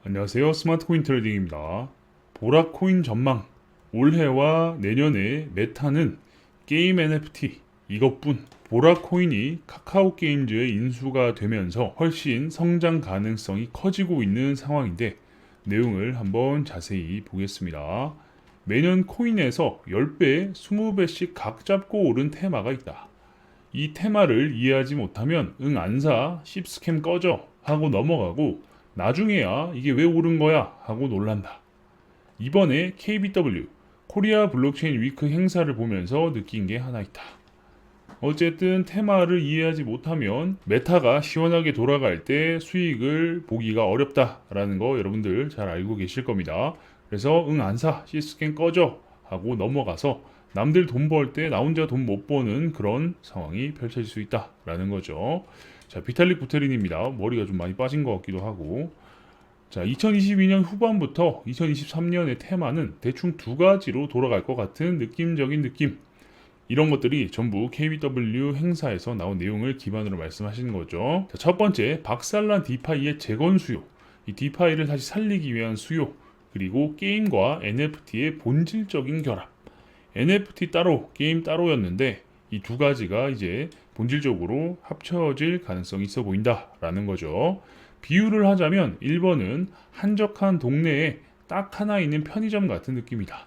안녕하세요. 스마트코인 트레이딩입니다. 보라코인 전망. 올해와 내년에 메타는 게임 NFT 이것뿐. 보라코인이 카카오 게임즈의 인수가 되면서 훨씬 성장 가능성이 커지고 있는 상황인데 내용을 한번 자세히 보겠습니다. 매년 코인에서 10배, 20배씩 각 잡고 오른 테마가 있다. 이 테마를 이해하지 못하면 응 안 사, 씹스캠 꺼져 하고 넘어가고 나중에야 이게 왜 오른 거야 하고 놀란다. 이번에 KBW 코리아 블록체인 위크 행사를 보면서 느낀 게 하나 있다. 어쨌든 테마를 이해하지 못하면 메타가 시원하게 돌아갈 때 수익을 보기가 어렵다라는 거 여러분들 잘 알고 계실 겁니다. 그래서 응 안 사, 시스템 꺼져 하고 넘어가서 남들 돈 벌 때 나 혼자 돈 못 버는 그런 상황이 펼쳐질 수 있다라는 거죠. 자, 비탈릭 부테린입니다. 머리가 좀 많이 빠진 것 같기도 하고. 자, 2022년 후반부터 2023년의 테마는 대충 두 가지로 돌아갈 것 같은 느낌적인 느낌. 이런 것들이 전부 KBW 행사에서 나온 내용을 기반으로 말씀하시는 거죠. 자, 첫 번째, 박살난 디파이의 재건 수요. 이 디파이를 다시 살리기 위한 수요. 그리고 게임과 NFT의 본질적인 결합. NFT 따로, 게임 따로였는데 이 두 가지가 이제 본질적으로 합쳐질 가능성이 있어 보인다라는 거죠. 비유를 하자면 1번은 한적한 동네에 딱 하나 있는 편의점 같은 느낌이다.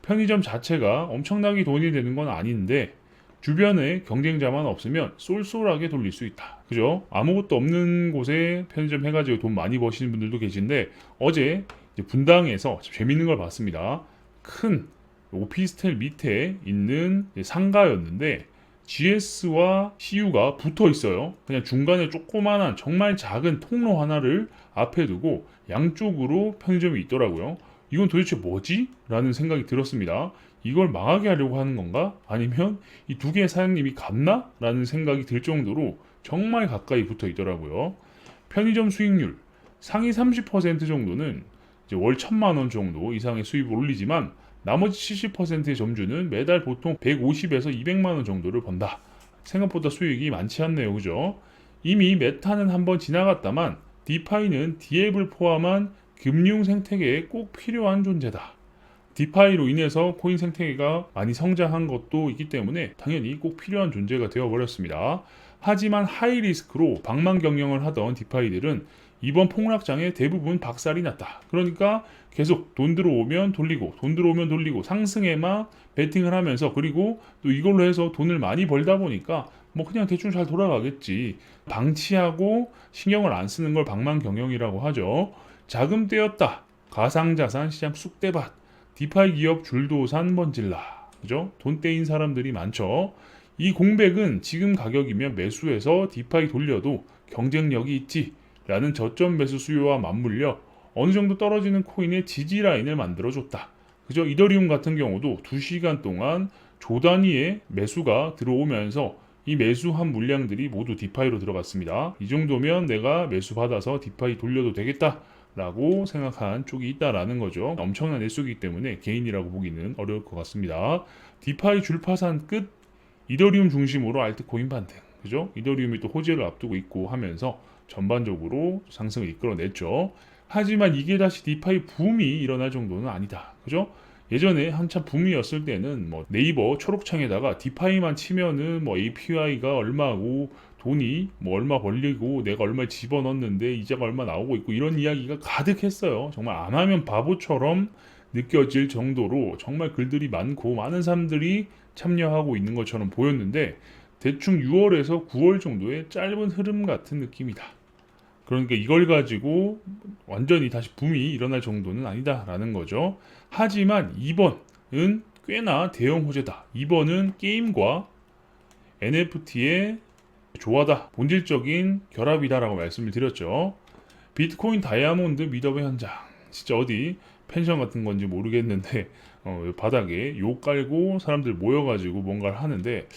편의점 자체가 엄청나게 돈이 되는 건 아닌데 주변에 경쟁자만 없으면 쏠쏠하게 돌릴 수 있다. 그죠? 아무것도 없는 곳에 편의점 해가지고 돈 많이 버시는 분들도 계신데 어제 이제 분당에서 재밌는 걸 봤습니다. 큰 오피스텔 밑에 있는 상가였는데 GS와 CU가 붙어 있어요. 그냥 중간에 조그만한 정말 작은 통로 하나를 앞에 두고 양쪽으로 편의점이 있더라고요. 이건 도대체 뭐지? 라는 생각이 들었습니다. 이걸 망하게 하려고 하는 건가? 아니면 이 두 개의 사장님이 같나? 라는 생각이 들 정도로 정말 가까이 붙어 있더라고요. 편의점 수익률 상위 30% 정도는 이제 월 1,000만 원 정도 이상의 수입을 올리지만 나머지 70%의 점주는 매달 보통 150에서 200만 원 정도를 번다. 생각보다 수익이 많지 않네요. 그죠? 이미 메타는 한번 지나갔다만 디파이는 디앱을 포함한 금융 생태계에 꼭 필요한 존재다. 디파이로 인해서 코인 생태계가 많이 성장한 것도 있기 때문에 당연히 꼭 필요한 존재가 되어버렸습니다. 하지만 하이리스크로 방만 경영을 하던 디파이들은 이번 폭락장에 대부분 박살이 났다. 그러니까 계속 돈 들어오면 돌리고 돈 들어오면 돌리고 상승에만 베팅을 하면서 그리고 또 이걸로 해서 돈을 많이 벌다 보니까 뭐 그냥 대충 잘 돌아가겠지. 방치하고 신경을 안 쓰는 걸 방만 경영이라고 하죠. 자금 떼었다. 가상자산 시장 쑥대밭. 디파이 기업 줄도산 번질라. 그죠? 돈 떼인 사람들이 많죠. 이 공백은 지금 가격이면 매수해서 디파이 돌려도 경쟁력이 있지. 라는 저점 매수 수요와 맞물려 어느 정도 떨어지는 코인의 지지 라인을 만들어줬다. 그죠? 이더리움 같은 경우도 2시간 동안 조 단위의 매수가 들어오면서 이 매수한 물량들이 모두 디파이로 들어갔습니다. 이 정도면 내가 매수 받아서 디파이 돌려도 되겠다. 라고 생각한 쪽이 있다라는 거죠. 엄청난 애수이기 때문에 개인이라고 보기는 어려울 것 같습니다. 디파이 줄파산 끝 이더리움 중심으로 알트코인 반등. 그죠? 이더리움이 또 호재를 앞두고 있고 하면서 전반적으로 상승을 이끌어냈죠. 하지만 이게 다시 디파이 붐이 일어날 정도는 아니다. 그죠? 예전에 한참 붐이었을 때는 뭐 네이버 초록창에다가 디파이만 치면은 뭐 API가 얼마고 돈이 뭐 얼마 벌리고 내가 얼마 집어넣었는데 이자가 얼마 나오고 있고 이런 이야기가 가득했어요. 정말 안 하면 바보처럼 느껴질 정도로 정말 글들이 많고 많은 사람들이 참여하고 있는 것처럼 보였는데 대충 6월에서 9월 정도의 짧은 흐름 같은 느낌이다. 그러니까 이걸 가지고 완전히 다시 붐이 일어날 정도는 아니다라는 거죠. 하지만 2번은 꽤나 대형 호재다. 2번은 게임과 NFT의 조화다. 본질적인 결합이다라고 말씀을 드렸죠. 비트코인 다이아몬드 미더의 현장. 진짜 어디 펜션 같은 건지 모르겠는데 바닥에 요 깔고 사람들 모여가지고 뭔가를 하는데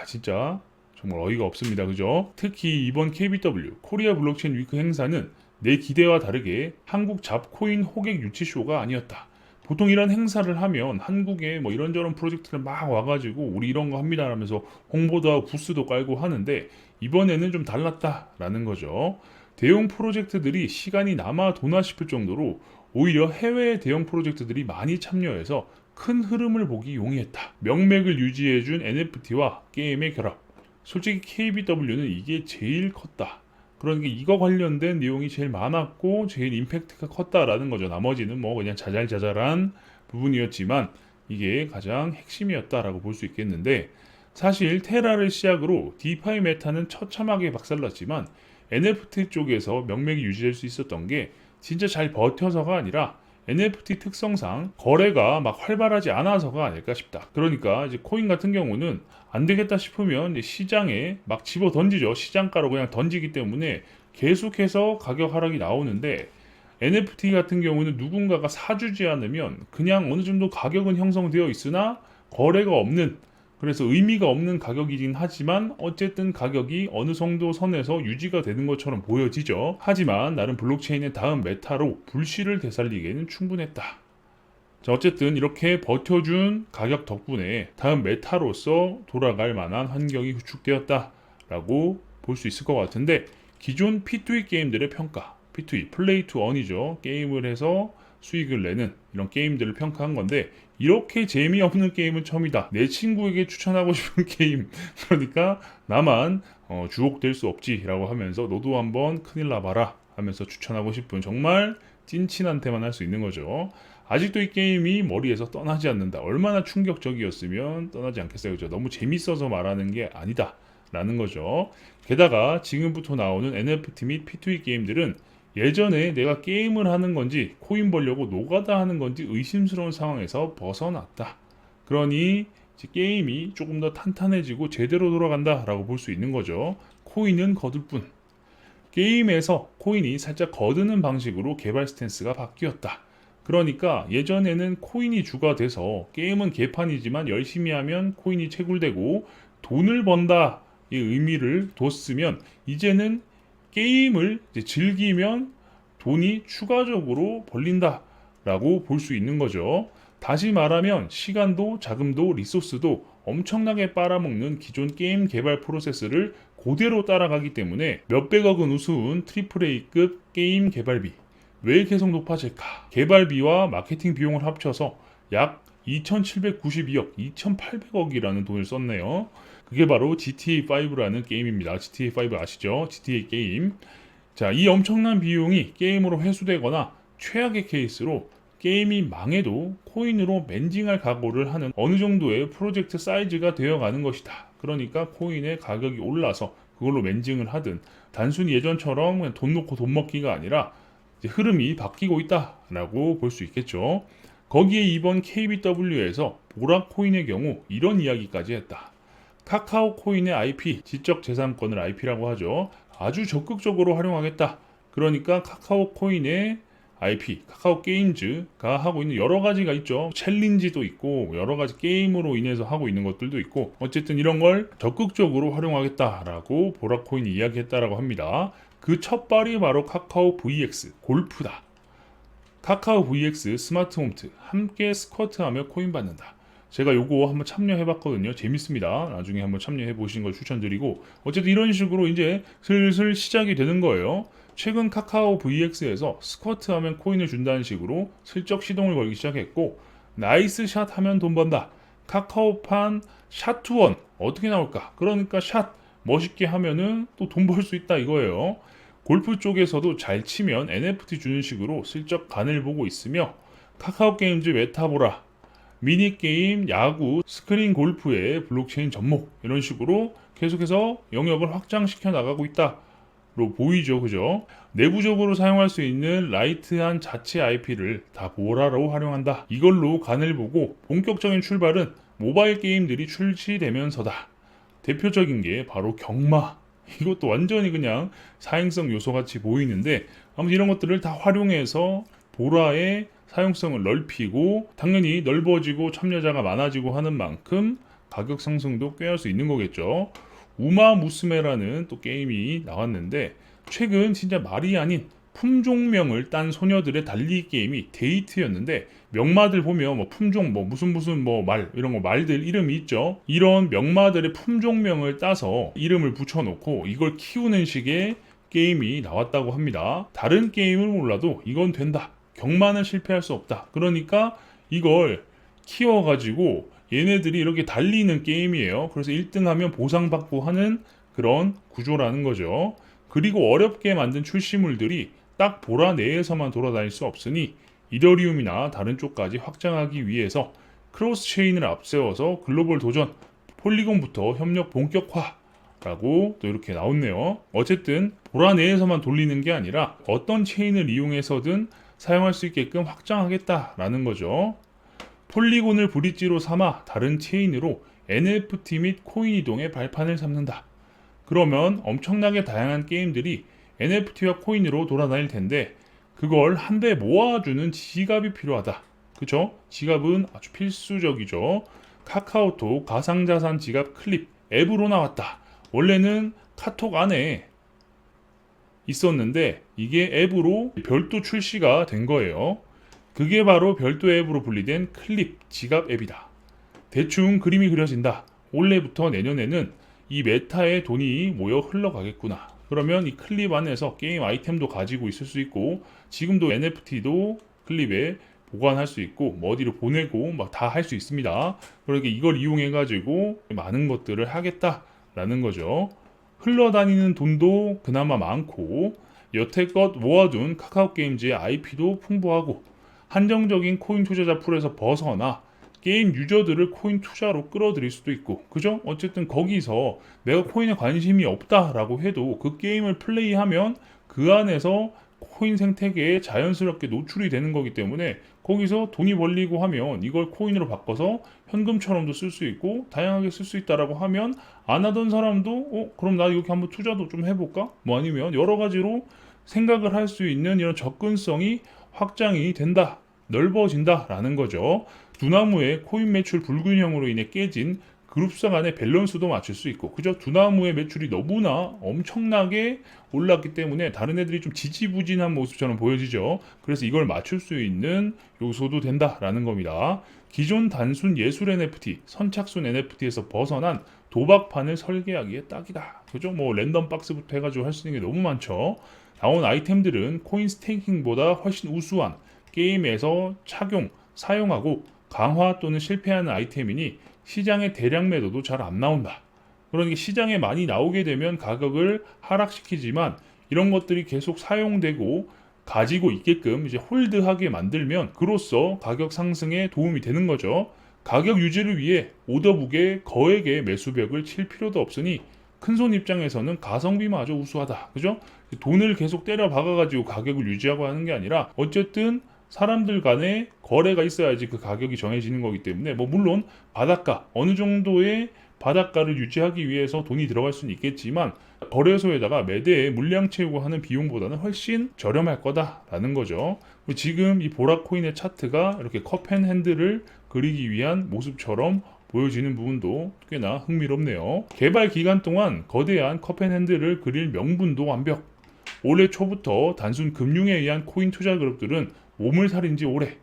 진짜 정말 어이가 없습니다. 그죠? 특히 이번 KBW 코리아 블록체인 위크 행사는 내 기대와 다르게 한국 잡코인 호객 유치 쇼가 아니었다. 보통 이런 행사를 하면 한국에 뭐 이런저런 프로젝트를 막 와가지고 우리 이런 거 합니다 하면서 홍보도 하고 부스도 깔고 하는데 이번에는 좀 달랐다라는 거죠. 대형 프로젝트들이 시간이 남아도나 싶을 정도로 오히려 해외 대형 프로젝트들이 많이 참여해서 큰 흐름을 보기 용이했다. 명맥을 유지해준 NFT와 게임의 결합. 솔직히 KBW는 이게 제일 컸다. 그러니까 이거 관련된 내용이 제일 많았고 제일 임팩트가 컸다라는 거죠. 나머지는 뭐 그냥 자잘자잘한 부분이었지만 이게 가장 핵심이었다라고 볼 수 있겠는데, 사실 테라를 시작으로 디파이 메타는 처참하게 박살났지만 NFT 쪽에서 명맥이 유지될 수 있었던 게 진짜 잘 버텨서가 아니라 NFT 특성상 거래가 막 활발하지 않아서가 아닐까 싶다. 그러니까 이제 코인 같은 경우는 안 되겠다 싶으면 이제 시장에 막 집어 던지죠. 시장가로 그냥 던지기 때문에 계속해서 가격 하락이 나오는데, NFT 같은 경우는 누군가가 사주지 않으면 그냥 어느 정도 가격은 형성되어 있으나 거래가 없는, 그래서 의미가 없는 가격이긴 하지만 어쨌든 가격이 어느 정도 선에서 유지가 되는 것처럼 보여지죠. 하지만 나름 블록체인의 다음 메타로 불씨를 되살리기에는 충분했다. 자, 어쨌든 이렇게 버텨준 가격 덕분에 다음 메타로서 돌아갈 만한 환경이 구축되었다라고 볼 수 있을 것 같은데, 기존 P2E 게임들의 평가, P2E, 플레이 투 언이죠. 게임을 해서 수익을 내는 이런 게임들을 평가한 건데, 이렇게 재미없는 게임은 처음이다. 내 친구에게 추천하고 싶은 게임, 그러니까 나만 주옥될 수 없지라고 하면서 너도 한번 큰일 나봐라 하면서 추천하고 싶은 정말 찐친한테만 할 수 있는 거죠. 아직도 이 게임이 머리에서 떠나지 않는다. 얼마나 충격적이었으면 떠나지 않겠어요. 그죠? 너무 재밌어서 말하는 게 아니다 라는 거죠. 게다가 지금부터 나오는 NFT 및 P2E 게임들은 예전에 내가 게임을 하는 건지 코인 벌려고 노가다 하는 건지 의심스러운 상황에서 벗어났다. 그러니 이제 게임이 조금 더 탄탄해지고 제대로 돌아간다 라고 볼 수 있는 거죠. 코인은 거둘 뿐. 게임에서 코인이 살짝 거드는 방식으로 개발 스탠스가 바뀌었다. 그러니까 예전에는 코인이 주가 돼서 게임은 개판이지만 열심히 하면 코인이 채굴되고 돈을 번다 이 의미를 뒀으면, 이제는 게임을 이제 즐기면 돈이 추가적으로 벌린다라고 볼 수 있는 거죠. 다시 말하면 시간도 자금도 리소스도 엄청나게 빨아먹는 기존 게임 개발 프로세스를 그대로 따라가기 때문에 몇백억은 우스운 AAA급 게임 개발비, 왜 계속 높아질까? 개발비와 마케팅 비용을 합쳐서 약 2,792억, 2,800억이라는 돈을 썼네요. 그게 바로 GTA5라는 게임입니다. GTA5 아시죠? GTA 게임. 자, 이 엄청난 비용이 게임으로 회수되거나 최악의 케이스로 게임이 망해도 코인으로 멘징할 각오를 하는 어느 정도의 프로젝트 사이즈가 되어가는 것이다. 그러니까 코인의 가격이 올라서 그걸로 멘징을 하든, 단순히 예전처럼 그냥 돈 놓고 돈 먹기가 아니라 이제 흐름이 바뀌고 있다라고 볼 수 있겠죠. 거기에 이번 KBW에서 보라코인의 경우 이런 이야기까지 했다. 카카오 코인의 IP, 지적재산권을 IP라고 하죠. 아주 적극적으로 활용하겠다. 그러니까 카카오 코인의 IP, 카카오 게임즈가 하고 있는 여러 가지가 있죠. 챌린지도 있고 여러 가지 게임으로 인해서 하고 있는 것들도 있고, 어쨌든 이런 걸 적극적으로 활용하겠다라고 보라코인이 이야기했다라고 합니다. 그 첫발이 바로 카카오 VX 골프다. 카카오 VX 스마트 홈트 함께 스쿼트하며 코인 받는다. 제가 요거 한번 참여해봤거든요. 재밌습니다. 나중에 한번 참여해보시는 걸 추천드리고, 어쨌든 이런 식으로 이제 슬슬 시작이 되는 거예요. 최근 카카오 VX에서 스쿼트 하면 코인을 준다는 식으로 슬쩍 시동을 걸기 시작했고, 나이스 샷 하면 돈 번다. 카카오판 샷투원 어떻게 나올까? 그러니까 샷 멋있게 하면은 또 돈 벌 수 있다 이거예요. 골프 쪽에서도 잘 치면 NFT 주는 식으로 슬쩍 간을 보고 있으며, 카카오 게임즈 메타보라, 미니게임, 야구, 스크린 골프의 블록체인 접목, 이런 식으로 계속해서 영역을 확장시켜 나가고 있다로 보이죠. 그죠? 내부적으로 사용할 수 있는 라이트한 자체 IP를 다 보라로 활용한다. 이걸로 간을 보고 본격적인 출발은 모바일 게임들이 출시되면서다. 대표적인 게 바로 경마. 이것도 완전히 그냥 사행성 요소같이 보이는데, 아무튼 이런 것들을 다 활용해서 보라의 사용성을 넓히고, 당연히 넓어지고 참여자가 많아지고 하는 만큼 가격 상승도 꾀할 수 있는 거겠죠. 우마무스메라는 또 게임이 나왔는데, 최근 진짜 말이 아닌 품종명을 딴 소녀들의 달리기 게임이 데이트였는데, 명마들 보면 뭐 품종 뭐 무슨 뭐 말 이런 거 말들 이름이 있죠. 이런 명마들의 품종명을 따서 이름을 붙여놓고 이걸 키우는 식의 게임이 나왔다고 합니다. 다른 게임을 몰라도 이건 된다. 경마는 실패할 수 없다. 그러니까 이걸 키워가지고 얘네들이 이렇게 달리는 게임이에요. 그래서 1등하면 보상받고 하는 그런 구조라는 거죠. 그리고 어렵게 만든 출시물들이 딱 보라 내에서만 돌아다닐 수 없으니 이더리움이나 다른 쪽까지 확장하기 위해서 크로스 체인을 앞세워서 글로벌 도전, 폴리곤부터 협력 본격화라고 또 이렇게 나왔네요. 어쨌든 보라 내에서만 돌리는 게 아니라 어떤 체인을 이용해서든 사용할 수 있게끔 확장하겠다라는 거죠. 폴리곤을 브릿지로 삼아 다른 체인으로 NFT 및 코인 이동의 발판을 삼는다. 그러면 엄청나게 다양한 게임들이 NFT와 코인으로 돌아다닐 텐데 그걸 한데 모아주는 지갑이 필요하다. 그쵸? 지갑은 아주 필수적이죠. 카카오톡 가상자산 지갑 클립 앱으로 나왔다. 원래는 카톡 안에 있었는데 이게 앱으로 별도 출시가 된 거예요. 그게 바로 별도 앱으로 분리된 클립 지갑 앱이다. 대충 그림이 그려진다. 올해부터 내년에는 이 메타에 돈이 모여 흘러가겠구나. 그러면 이 클립 안에서 게임 아이템도 가지고 있을 수 있고 지금도 NFT도 클립에 보관할 수 있고 뭐 어디로 보내고 막 다 할 수 있습니다. 그러니까 이걸 이용해 가지고 많은 것들을 하겠다라는 거죠. 흘러다니는 돈도 그나마 많고 여태껏 모아둔 카카오 게임즈의 IP도 풍부하고 한정적인 코인 투자자 풀에서 벗어나 게임 유저들을 코인 투자로 끌어들일 수도 있고 그죠? 어쨌든 거기서 내가 코인에 관심이 없다라고 해도 그 게임을 플레이하면 그 안에서 코인 생태계에 자연스럽게 노출이 되는 거기 때문에 거기서 돈이 벌리고 하면 이걸 코인으로 바꿔서 현금처럼도 쓸 수 있고 다양하게 쓸 수 있다라고 하면 안 하던 사람도 그럼 나 여기 한번 투자도 좀 해볼까? 뭐 아니면 여러 가지로 생각을 할 수 있는 이런 접근성이 확장이 된다. 넓어진다라는 거죠. 두나무의 코인 매출 불균형으로 인해 깨진 그룹사 간의 밸런스도 맞출 수 있고 그죠? 두나무의 매출이 너무나 엄청나게 올랐기 때문에 다른 애들이 좀 지지부진한 모습처럼 보여지죠. 그래서 이걸 맞출 수 있는 요소도 된다라는 겁니다. 기존 단순 예술 NFT, 선착순 NFT에서 벗어난 도박판을 설계하기에 딱이다. 그죠? 뭐 랜덤 박스부터 해가지고 할 수 있는 게 너무 많죠. 나온 아이템들은 코인 스테이킹보다 훨씬 우수한 게임에서 착용, 사용하고 강화 또는 실패하는 아이템이니 시장의 대량 매도도 잘 안 나온다. 그러니까 시장에 많이 나오게 되면 가격을 하락시키지만 이런 것들이 계속 사용되고 가지고 있게끔 이제 홀드하게 만들면 그로써 가격 상승에 도움이 되는 거죠. 가격 유지를 위해 오더북에 거액의 매수벽을 칠 필요도 없으니 큰손 입장에서는 가성비마저 우수하다. 그죠? 돈을 계속 때려 박아가지고 가격을 유지하고 하는 게 아니라 어쨌든 사람들 간에 거래가 있어야지 그 가격이 정해지는 거기 때문에 뭐 물론 바닷가 어느 정도의 바닷가를 유지하기 위해서 돈이 들어갈 수는 있겠지만 거래소에다가 매대에 물량 채우고 하는 비용보다는 훨씬 저렴할 거다라는 거죠. 지금 이 보라코인의 차트가 이렇게 컵앤핸들을 그리기 위한 모습처럼 보여지는 부분도 꽤나 흥미롭네요. 개발 기간 동안 거대한 컵앤핸들을 그릴 명분도 완벽. 올해 초부터 단순 금융에 의한 코인 투자 그룹들은 몸을 사린 지 오래.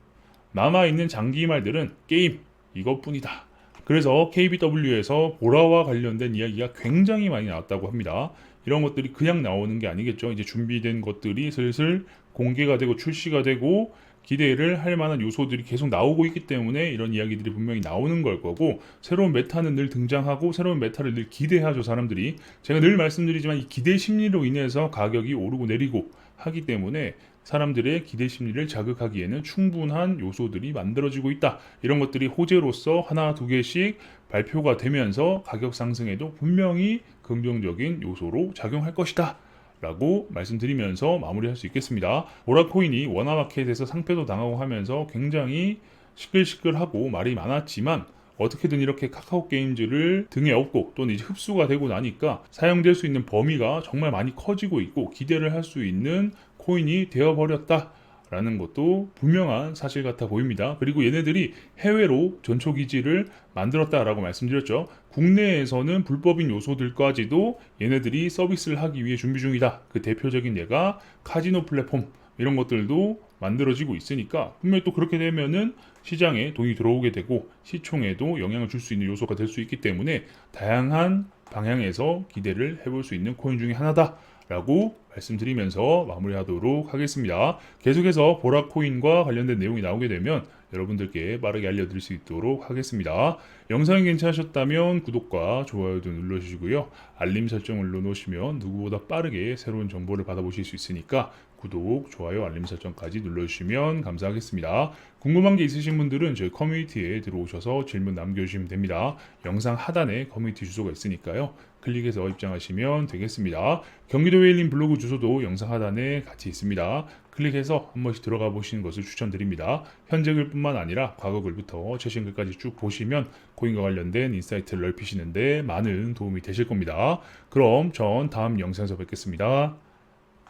남아있는 장기말들은 게임 이것뿐이다. 그래서 KBW에서 보라와 관련된 이야기가 굉장히 많이 나왔다고 합니다. 이런 것들이 그냥 나오는 게 아니겠죠. 이제 준비된 것들이 슬슬 공개가 되고 출시가 되고 기대를 할 만한 요소들이 계속 나오고 있기 때문에 이런 이야기들이 분명히 나오는 걸 거고 새로운 메타는 늘 등장하고 새로운 메타를 늘 기대하죠 사람들이. 제가 늘 말씀드리지만 이 기대 심리로 인해서 가격이 오르고 내리고 하기 때문에 사람들의 기대 심리를 자극하기에는 충분한 요소들이 만들어지고 있다. 이런 것들이 호재로서 하나 두 개씩 발표가 되면서 가격 상승에도 분명히 긍정적인 요소로 작용할 것이다. 라고 말씀드리면서 마무리할 수 있겠습니다. 보라코인이 원화마켓에서 상패도 당하고 하면서 굉장히 시끌시끌하고 말이 많았지만 어떻게든 이렇게 카카오 게임즈를 등에 업고 또는 이제 흡수가 되고 나니까 사용될 수 있는 범위가 정말 많이 커지고 있고 기대를 할 수 있는 코인이 되어버렸다. 라는 것도 분명한 사실 같아 보입니다. 그리고 얘네들이 해외로 전초기지를 만들었다라고 말씀드렸죠. 국내에서는 불법인 요소들까지도 얘네들이 서비스를 하기 위해 준비 중이다. 그 대표적인 예가 카지노 플랫폼 이런 것들도 만들어지고 있으니까 분명히 또 그렇게 되면은 시장에 돈이 들어오게 되고 시총에도 영향을 줄 수 있는 요소가 될 수 있기 때문에 다양한 방향에서 기대를 해볼 수 있는 코인 중에 하나다 라고 말씀드리면서 마무리하도록 하겠습니다. 계속해서 보라코인과 관련된 내용이 나오게 되면 여러분들께 빠르게 알려드릴 수 있도록 하겠습니다. 영상이 괜찮으셨다면 구독과 좋아요도 눌러주시고요. 알림 설정을 눌러놓으시면 누구보다 빠르게 새로운 정보를 받아보실 수 있으니까 구독, 좋아요, 알림 설정까지 눌러주시면 감사하겠습니다. 궁금한 게 있으신 분들은 저희 커뮤니티에 들어오셔서 질문 남겨주시면 됩니다. 영상 하단에 커뮤니티 주소가 있으니까요. 클릭해서 입장하시면 되겠습니다. 경기도 웨일린 블로그 주소도 영상 하단에 같이 있습니다. 클릭해서 한 번씩 들어가 보시는 것을 추천드립니다. 현재 글뿐만 아니라 과거 글부터 최신 글까지 쭉 보시면 코인과 관련된 인사이트를 넓히시는데 많은 도움이 되실 겁니다. 그럼 전 다음 영상에서 뵙겠습니다.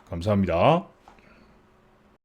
감사합니다.